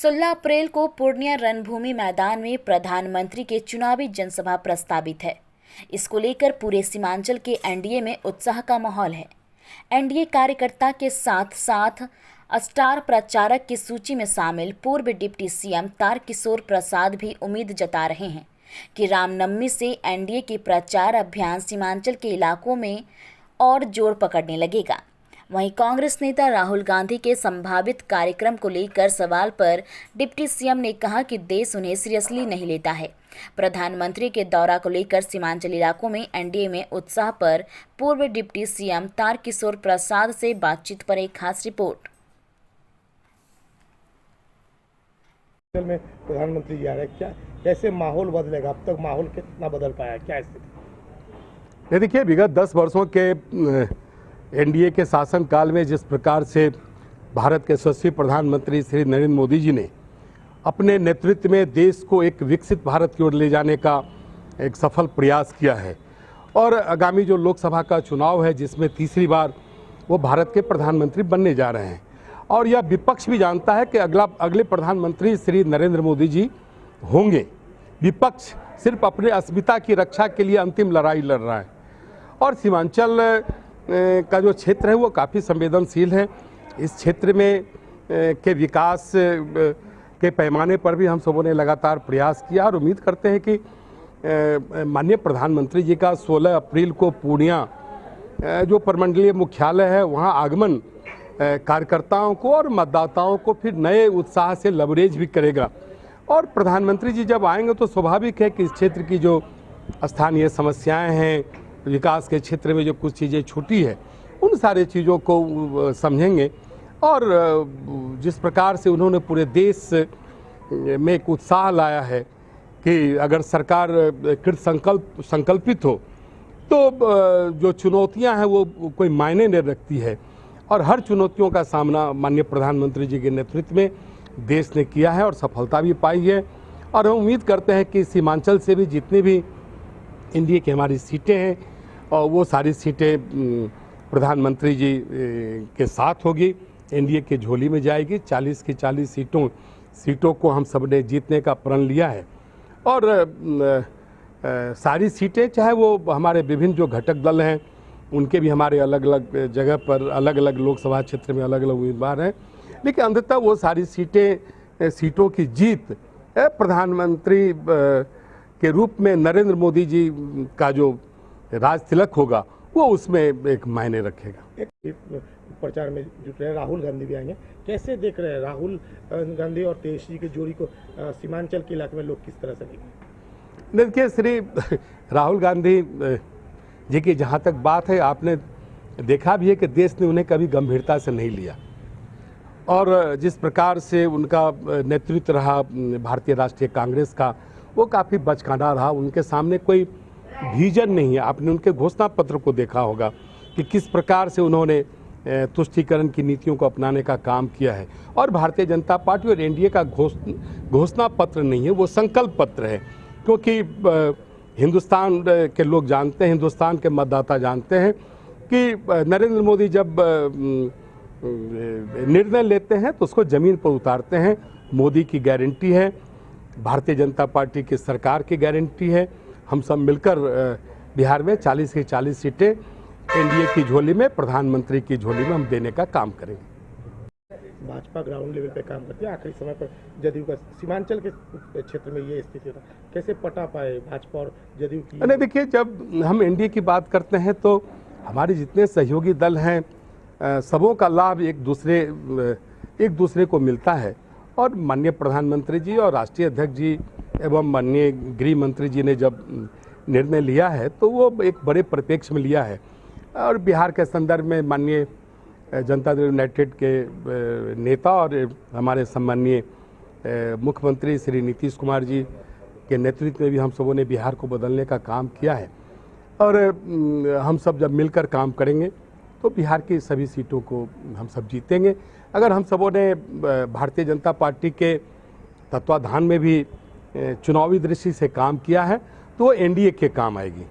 16 अप्रैल को पूर्णिया रणभूमि मैदान में प्रधानमंत्री के चुनावी जनसभा प्रस्तावित है। इसको लेकर पूरे सीमांचल के एनडीए में उत्साह का माहौल है। एनडीए कार्यकर्ता के साथ साथ स्टार प्रचारक की सूची में शामिल पूर्व डिप्टी सीएम तारकिशोर प्रसाद भी उम्मीद जता रहे हैं कि रामनवमी से एनडीए के प्रचार अभियान सीमांचल के इलाकों में और जोर पकड़ने लगेगा। वहीं कांग्रेस नेता राहुल गांधी के संभावित कार्यक्रम को लेकर सवाल पर डिप्टी सीएम ने कहा कि देश उन्हें सीरियसली नहीं लेता है। प्रधानमंत्री के दौरा को लेकर सीमांचल इलाकों में एनडीए में उत्साह पर पूर्व डिप्टी सीएम तारकिशोर प्रसाद से बातचीत पर एक खास रिपोर्ट। में प्रधानमंत्री जा रहे, क्या कैसे माहौल बदलेगा? अब तक माहौल कितना बदल पाया, क्या स्थिति? देखिए, विगत 10 वर्षों के एनडीए के शासनकाल में जिस प्रकार से भारत के यशस्वी प्रधानमंत्री श्री नरेंद्र मोदी जी ने अपने नेतृत्व में देश को एक विकसित भारत की ओर ले जाने का एक सफल प्रयास किया है और आगामी जो लोकसभा का चुनाव है जिसमें तीसरी बार वो भारत के प्रधानमंत्री बनने जा रहे हैं और यह विपक्ष भी जानता है कि अगले प्रधानमंत्री श्री नरेंद्र मोदी जी होंगे। विपक्ष सिर्फ अपने अस्मिता की रक्षा के लिए अंतिम लड़ाई लड़ रहा है और सीमांचल का जो क्षेत्र है वो काफ़ी संवेदनशील है। इस क्षेत्र में के विकास के पैमाने पर भी हम सबों ने लगातार प्रयास किया और उम्मीद करते हैं कि माननीय प्रधानमंत्री जी का 16 अप्रैल को पूर्णिया जो प्रमंडलीय मुख्यालय है वहाँ आगमन कार्यकर्ताओं को और मतदाताओं को फिर नए उत्साह से लवरेज भी करेगा और प्रधानमंत्री जी जब आएंगे तो स्वाभाविक है कि इस क्षेत्र की जो स्थानीय समस्याएं हैं, विकास के क्षेत्र में जो कुछ चीज़ें छूटी है उन सारी चीज़ों को समझेंगे और जिस प्रकार से उन्होंने पूरे देश में एक उत्साह लाया है कि अगर सरकार कृत संकल्पित हो तो जो चुनौतियां हैं वो कोई मायने नहीं रखती है और हर चुनौतियों का सामना माननीय प्रधानमंत्री जी के नेतृत्व में देश ने किया है और सफलता भी पाई है और हम उम्मीद करते हैं कि सीमांचल से भी जितनी भी एनडीए की हमारी सीटें हैं और वो सारी सीटें प्रधानमंत्री जी के साथ होगी, एनडीए के झोली में जाएगी। 40 की 40 सीटों को हम सब ने जीतने का प्रण लिया है और सारी सीटें चाहे वो हमारे विभिन्न जो घटक दल हैं उनके भी हमारे अलग अलग जगह पर अलग अलग लोकसभा क्षेत्र में अलग अलग उम्मीदवार हैं, लेकिन अंततः वो सारी सीटों की जीत प्रधानमंत्री के रूप में नरेंद्र मोदी जी का जो राज तिलक होगा वो उसमें एक मायने रखेगा। एक प्रचार में जुट रहे राहुल गांधी भी आएंगे, कैसे देख रहे हैं राहुल गांधी और तेजस्वी की जोड़ी को? सीमांचल के इलाके में लोग किस तरह से देखें? देखिए, श्री राहुल गांधी जी की जहाँ तक बात है, आपने देखा भी है कि देश ने उन्हें कभी गंभीरता से नहीं लिया और जिस प्रकार से उनका नेतृत्व रहा भारतीय राष्ट्रीय कांग्रेस का वो काफ़ी बचकाना रहा। उनके सामने कोई विजन नहीं है। आपने उनके घोषणा पत्र को देखा होगा कि किस प्रकार से उन्होंने तुष्टीकरण की नीतियों को अपनाने का काम किया है और भारतीय जनता पार्टी और एनडीए का घोषणा पत्र नहीं है, वो संकल्प पत्र है क्योंकि हिंदुस्तान के लोग जानते हैं, हिंदुस्तान के मतदाता जानते हैं कि नरेंद्र मोदी जब निर्णय लेते हैं तो उसको ज़मीन पर उतारते हैं। मोदी की गारंटी है, भारतीय जनता पार्टी की सरकार की गारंटी है। हम सब मिलकर बिहार में 40 की 40 सीटें एनडीए की झोली में, प्रधानमंत्री की झोली में हम देने का काम करेंगे। भाजपा ग्राउंड लेवल पे काम करती है, आखिरी समय पर जदयू का सीमांचल के क्षेत्र में ये स्थिति होता, कैसे पटा पाए भाजपा और जदयू की? नहीं, देखिए, जब हम एनडीए की बात करते हैं तो हमारे जितने सहयोगी दल हैं सबों का लाभ एक दूसरे को मिलता है और माननीय प्रधानमंत्री जी और राष्ट्रीय अध्यक्ष जी एवं माननीय गृह मंत्री जी ने जब निर्णय लिया है तो वो एक बड़े परिप्रेक्ष्य में लिया है और बिहार के संदर्भ में माननीय जनता दल यूनाइटेड के नेता और हमारे सम्माननीय मुख्यमंत्री श्री नीतीश कुमार जी के नेतृत्व में भी हम सबों ने बिहार को बदलने का काम किया है और हम सब जब मिलकर काम करेंगे तो बिहार की सभी सीटों को हम सब जीतेंगे। अगर हम सबों ने भारतीय जनता पार्टी के तत्वाधान में भी चुनावी दृष्टि से काम किया है तो एनडीए के काम आएगी।